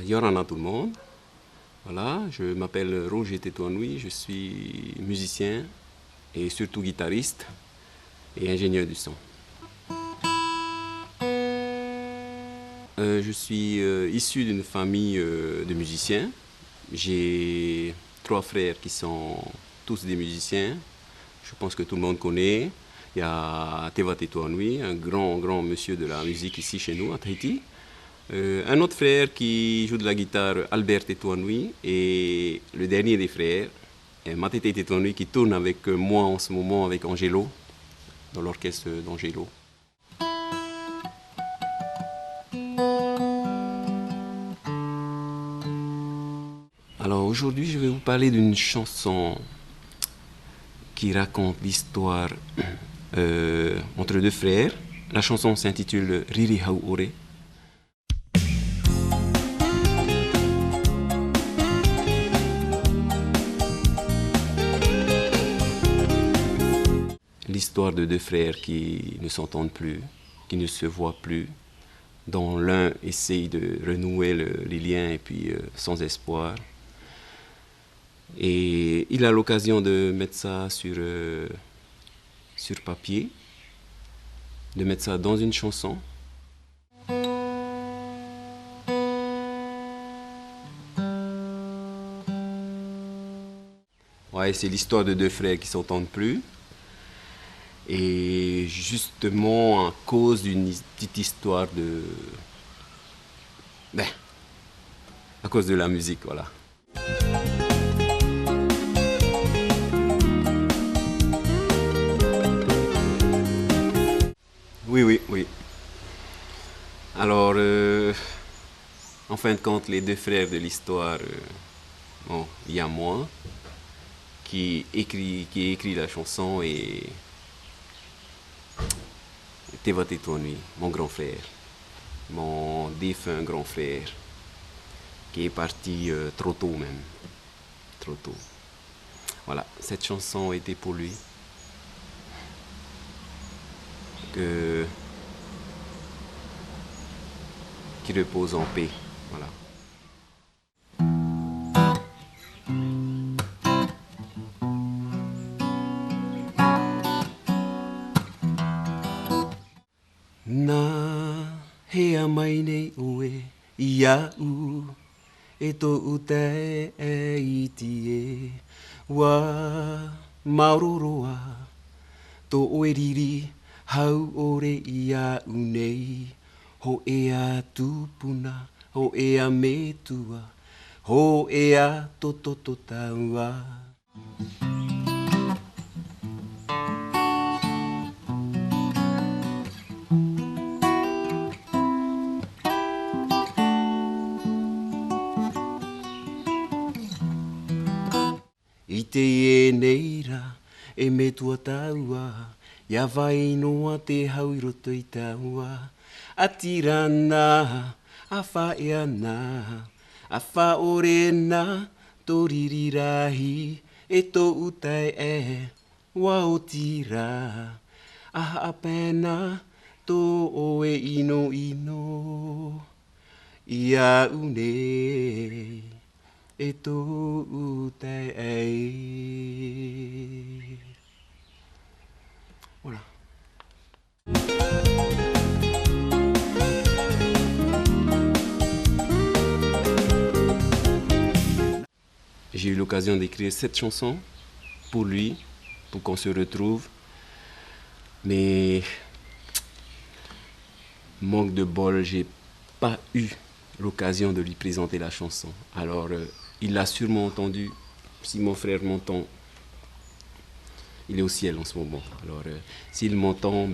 Yorana tout le monde. Voilà, je m'appelle Roger Tétouanoui, je suis musicien et surtout guitariste et ingénieur du son. Je suis issu d'une famille de musiciens. J'ai 3 frères qui sont tous des musiciens. Je pense que tout le monde connaît. Il y a Teva Tétouanoui, un grand monsieur de la musique ici chez nous à Tahiti. Un autre frère qui joue de la guitare, Albert Tétouanoui, et le dernier des frères, Matete Tétouanoui, qui tourne avec moi en ce moment avec Angelo, dans l'orchestre d'Angelo. Alors aujourd'hui, je vais vous parler d'une chanson qui raconte l'histoire entre 2 frères. La chanson s'intitule Riri Hau Ore. L'histoire de 2 frères qui ne s'entendent plus, qui ne se voient plus, dont l'un essaye de renouer les liens et puis sans espoir. Et il a l'occasion de mettre ça sur papier, de mettre ça dans une chanson. Ouais, c'est l'histoire de 2 frères qui ne s'entendent plus. Et justement, à cause d'une petite histoire à cause de la musique, voilà. Oui. Alors, en fin de compte, les 2 frères de l'histoire, il y a moi qui écrit la chanson et Teva Tétouanoui, mon grand frère, mon défunt grand frère, qui est parti trop tôt même, trop tôt. Voilà, cette chanson était pour lui. Qui repose en paix, voilà. Na hea mai nei oe iau e tō ute e iti e wa mauroroa tō oe riri hau ore iau nei ho ea tūpuna ho ea metua ho ea tototo taua. I te e neira e me tua taua, ia vai noa te hau i roto i taua. A tirana, a whae ana, a whaore na, tō ririrahi, e tō utai e, wa o tira. A apena, tō oe ino, ia unei. Et tout voilà. J'ai eu l'occasion d'écrire cette chanson pour lui, pour qu'on se retrouve. Mais manque de bol, j'ai pas eu l'occasion de lui présenter la chanson. Alors, il l'a sûrement entendu. Si mon frère m'entend, il est au ciel en ce moment. Alors, s'il m'entend,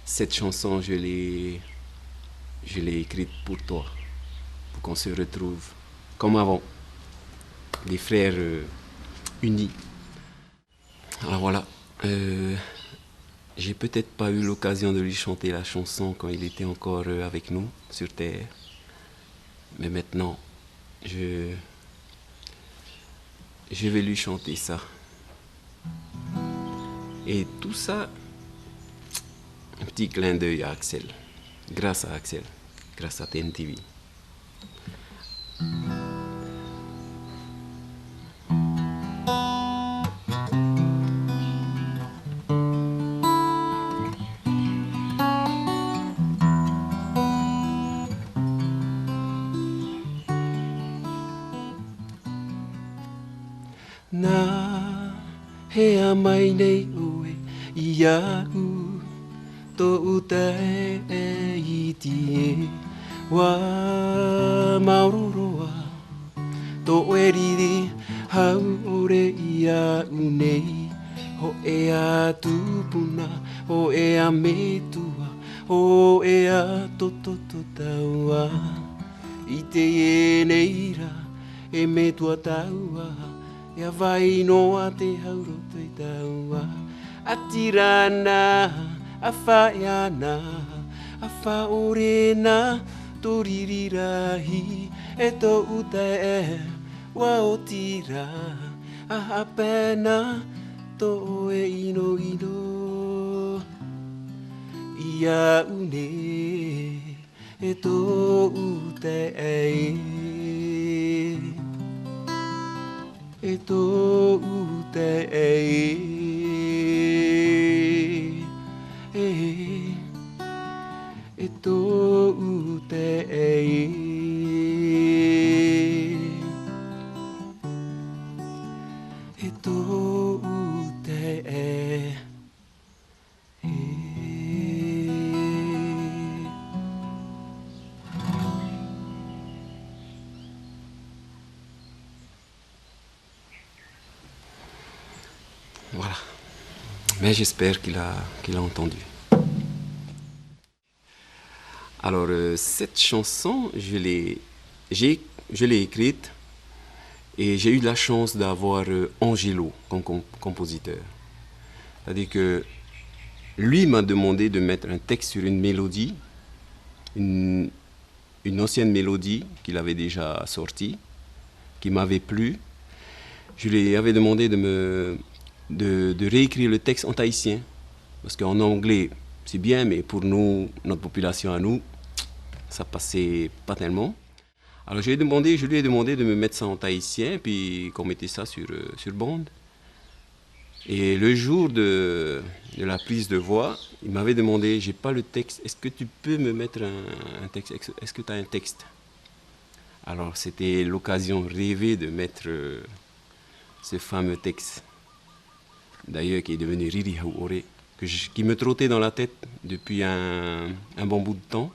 cette chanson, je l'ai écrite pour toi, pour qu'on se retrouve comme avant, des frères unis. Alors voilà, j'ai peut-être pas eu l'occasion de lui chanter la chanson quand il était encore avec nous sur Terre. Mais maintenant, je vais lui chanter ça. Et tout ça, un petit clin d'œil à Axel. Grâce à Axel, grâce à TNTV. Na hea mai nei oe ia u to utai e iti wa mauroroa to eriri hau ore ia unei ho ea tupuna ho ea metua ho ea toto taua i te e neira e metua taua ia vai noa te hauro te taua atirana a whaiana a whaorena to ririrahi e to uta e wa o tira a hapena to e ino ia une e to uta e to ute e to ute e to ute Voilà. Mais j'espère qu'il a entendu. Alors, cette chanson, je l'ai écrite et j'ai eu la chance d'avoir Angelo comme compositeur. C'est-à-dire que lui m'a demandé de mettre un texte sur une mélodie, une ancienne mélodie qu'il avait déjà sortie, qui m'avait plu. Je lui avais demandé de réécrire le texte en tahitien. Parce qu'en anglais, c'est bien, mais pour nous, notre population à nous, ça passait pas tellement. Alors je lui ai demandé de me mettre ça en tahitien, puis qu'on mettait ça sur bande. Et le jour de la prise de voix, il m'avait demandé, j'ai pas le texte, est-ce que tu peux me mettre un texte, est-ce que tu as un texte? Alors c'était l'occasion rêvée de mettre ce fameux texte, d'ailleurs qui est devenu Riri Hauore, qui me trottait dans la tête depuis un bon bout de temps.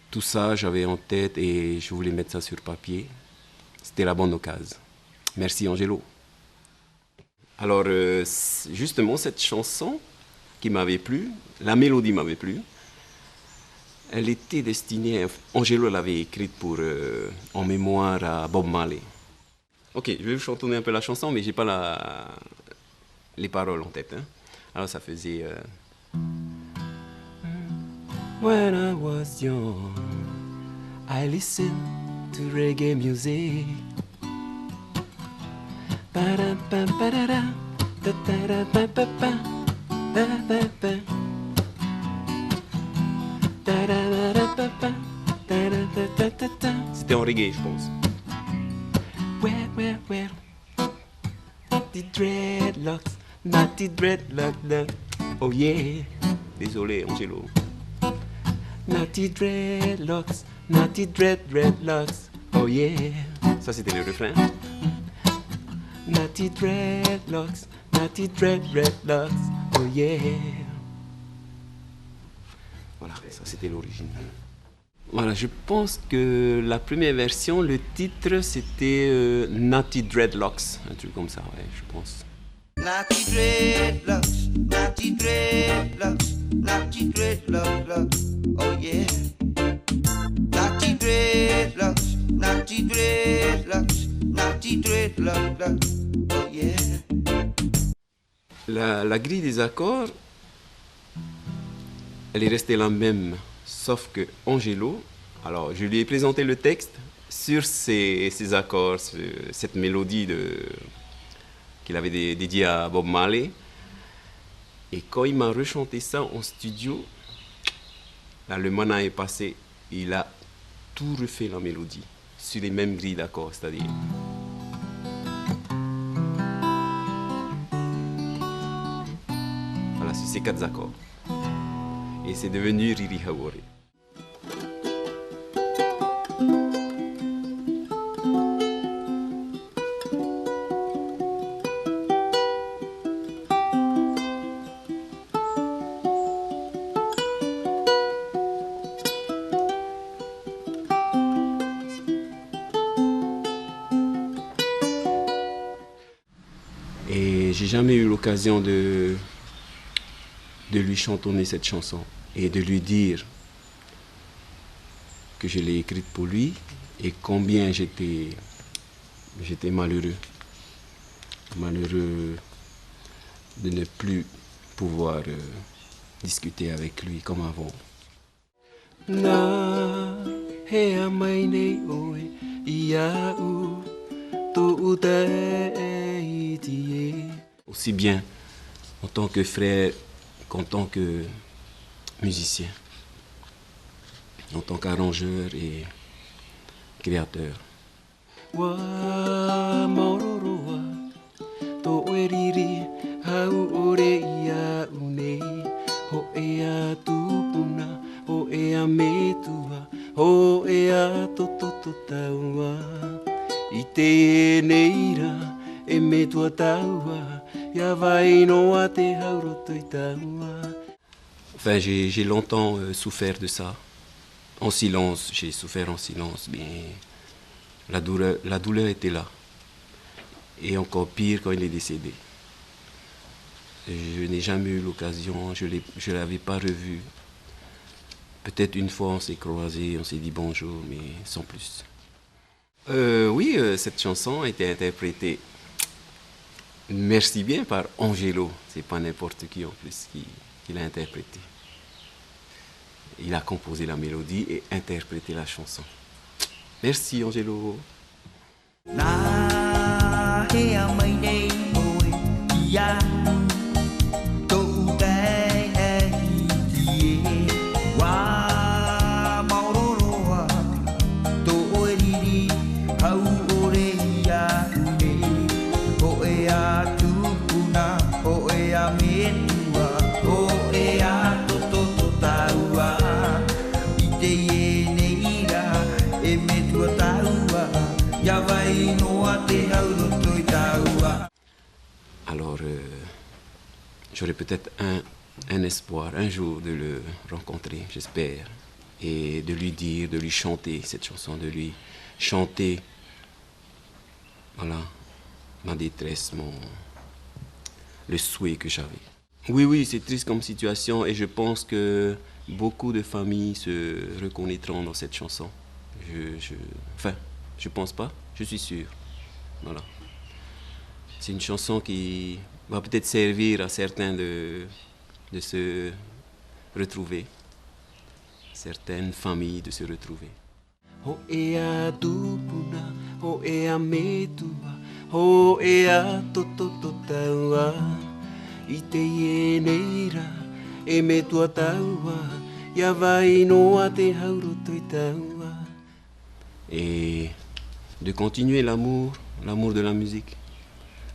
Tout ça, j'avais en tête et je voulais mettre ça sur papier. C'était la bonne occasion. Merci Angelo. Alors, justement, cette chanson qui m'avait plu, la mélodie m'avait plu, elle était destinée, Angelo l'avait écrite en mémoire à Bob Marley. Ok, je vais vous chantonner un peu la chanson, mais j'ai pas les paroles en tête. Hein. Alors ça faisait... When I was young, I listened to reggae music. C'était en reggae, je pense. Well, naughty dreadlocks, naughty dreadlocks, oh yeah. Désolé, Angelo. Naughty dreadlocks, dreadlocks, oh yeah. Ça, c'était le refrain. Naughty dreadlocks, dreadlocks, oh yeah. Voilà, ça c'était l'origine. Voilà, je pense que la première version, le titre, c'était Naughty Dreadlocks, un truc comme ça, ouais, je pense. Naughty dreadlocks, naughty dreadlocks, naughty dreadlocks, oh yeah. Naughty dreadlocks, naughty dreadlocks, naughty dreadlocks, oh yeah. La grille des accords, elle est restée la même, sauf que Angelo Alors, je lui ai présenté le texte sur ces accords, cette mélodie qu'il avait dédiée à Bob Marley. Et quand il m'a rechanté ça en studio, là, le mana est passé, il a tout refait la mélodie, sur les mêmes grilles d'accords, c'est-à-dire... Voilà, sur ces 4 accords. Et c'est devenu Riri Hawore. Et j'ai jamais eu l'occasion de lui chantonner cette chanson et de lui dire que je l'ai écrite pour lui et combien j'étais malheureux de ne plus pouvoir discuter avec lui comme avant. Aussi bien en tant que frère qu'en tant que musicien, en tant qu'arrangeur et créateur. Enfin, j'ai longtemps souffert de ça. En silence, j'ai souffert en silence, mais la douleur était là. Et encore pire quand il est décédé. Je n'ai jamais eu l'occasion, je ne l'avais pas revu. Peut-être une fois on s'est croisés, on s'est dit bonjour, mais sans plus. Oui, cette chanson a été interprétée, merci bien, par Angelo. C'est pas n'importe qui en plus qui l'a interprétée. Il a composé la mélodie et interprété la chanson. Merci Angelo. Alors, j'aurai peut-être un espoir, un jour, de le rencontrer, j'espère, et de lui dire, de lui chanter cette chanson, de lui chanter, voilà, ma détresse, le souhait que j'avais. Oui, c'est triste comme situation et je pense que beaucoup de familles se reconnaîtront dans cette chanson. Enfin, je pense pas, je suis sûr. Voilà. C'est une chanson qui va peut-être servir à certains de se retrouver, certaines familles de se retrouver. Et de continuer l'amour de la musique,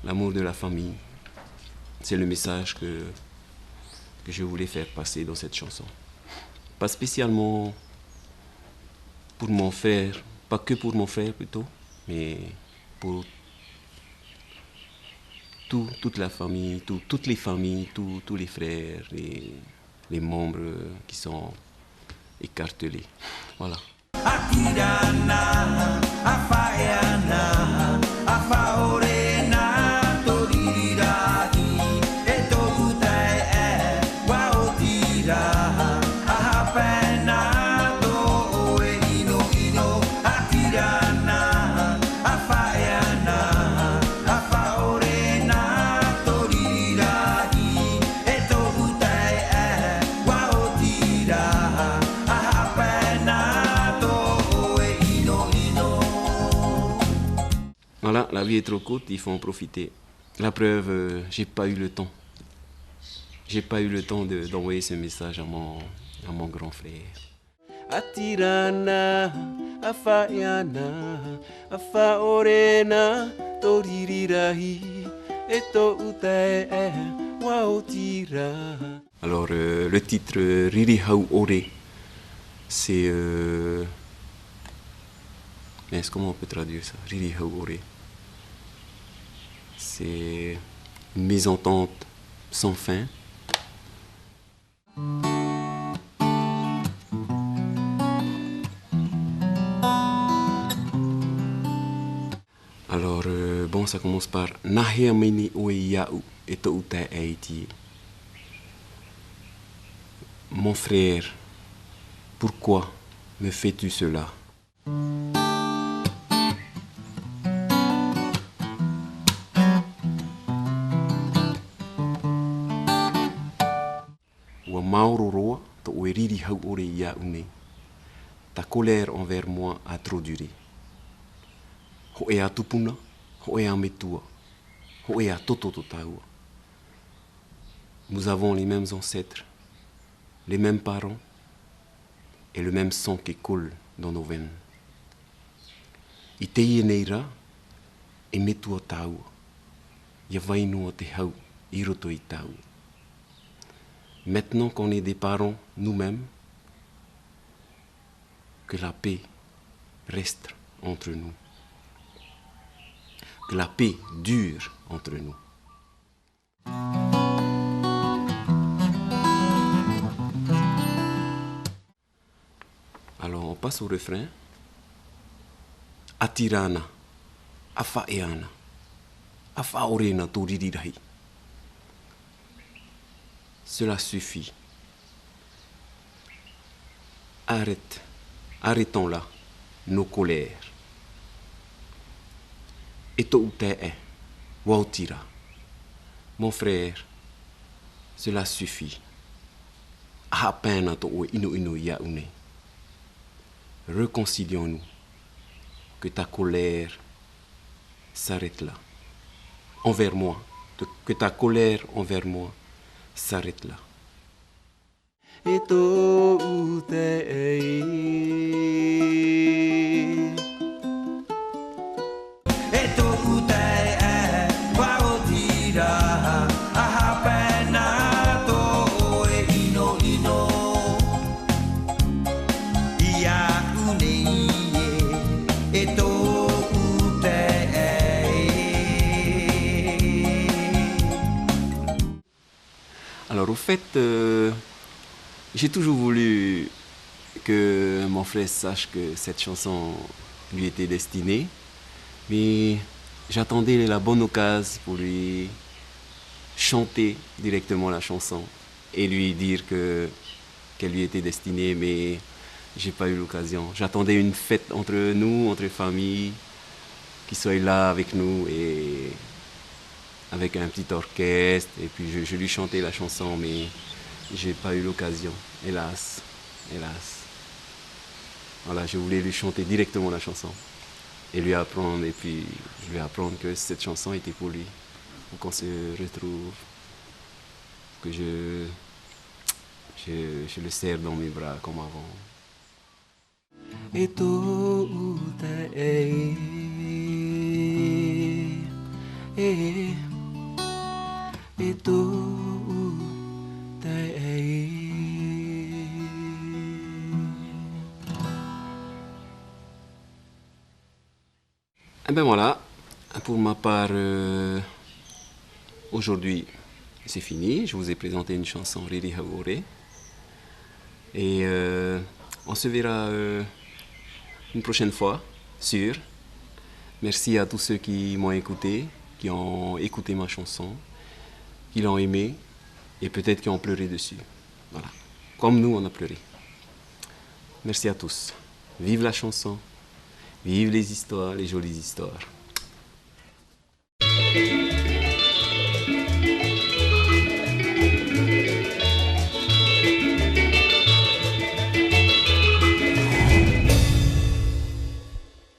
l'amour de la famille. C'est le message que je voulais faire passer dans cette chanson. Pas spécialement pour mon frère, pas que pour mon frère plutôt, mais pour toute la famille, toutes les familles, tous les frères, les membres qui sont écartelés. Voilà. Voilà, la vie est trop courte, il faut en profiter. La preuve, j'ai pas eu le temps. J'ai pas eu le temps d'envoyer ce message à mon grand frère. Atirana, afayana, afa orena, toririrahi, eto utae, waotira. Alors, le titre Riri Hau Ore, c'est. Mais comment on peut traduire ça? Riri Hau Ore. C'est une mésentente sans fin. Alors, bon, ça commence par Nahea mini oe yau et to uta aiti. Mon frère, pourquoi me fais-tu cela? Wa mauroroa to oe riri hau ore yau ne. Ta colère envers moi a trop duré. Ho e a tupuna, ho e a metua, ho e a toto taua. Nous avons les mêmes ancêtres, les mêmes parents et le même sang qui coule dans nos veines. I te neira e metua taua, ia vainua te hau I roto I taua. Maintenant qu'on est des parents nous-mêmes, que la paix reste entre nous. Que la paix dure entre nous. Alors on passe au refrain. Atirana, afa eana, afa orena toririrahi. Cela suffit. Arrêtons là nos colères. Eto utee, wautira. Mon frère, cela suffit. Ahapena to oe ino yaune. Réconcilions-nous. Que ta colère s'arrête là. Envers moi. Que ta colère envers moi s'arrête là. Eto utee. Alors au fait, j'ai toujours voulu que mon frère sache que cette chanson lui était destinée, mais j'attendais la bonne occasion pour lui chanter directement la chanson et lui dire qu'elle lui était destinée, mais j'ai pas eu l'occasion. J'attendais une fête entre nous, entre familles, qui soit là avec nous et avec un petit orchestre, et puis je lui chantais la chanson, mais j'ai pas eu l'occasion, hélas, hélas. Voilà, je voulais lui chanter directement la chanson et lui apprendre, et puis lui apprendre que cette chanson était pour lui, pour qu'on se retrouve, que je le serre dans mes bras comme avant. Et tout et tout Et ben voilà, pour ma part, aujourd'hui c'est fini. Je vous ai présenté une chanson Riri Hau Ore. Et on se verra une prochaine fois, sûr. Merci à tous ceux qui m'ont écouté, qui ont écouté ma chanson, qui l'ont aimé et peut-être qui ont pleuré dessus. Voilà. Comme nous, on a pleuré. Merci à tous. Vive la chanson. Vive les histoires, les jolies histoires.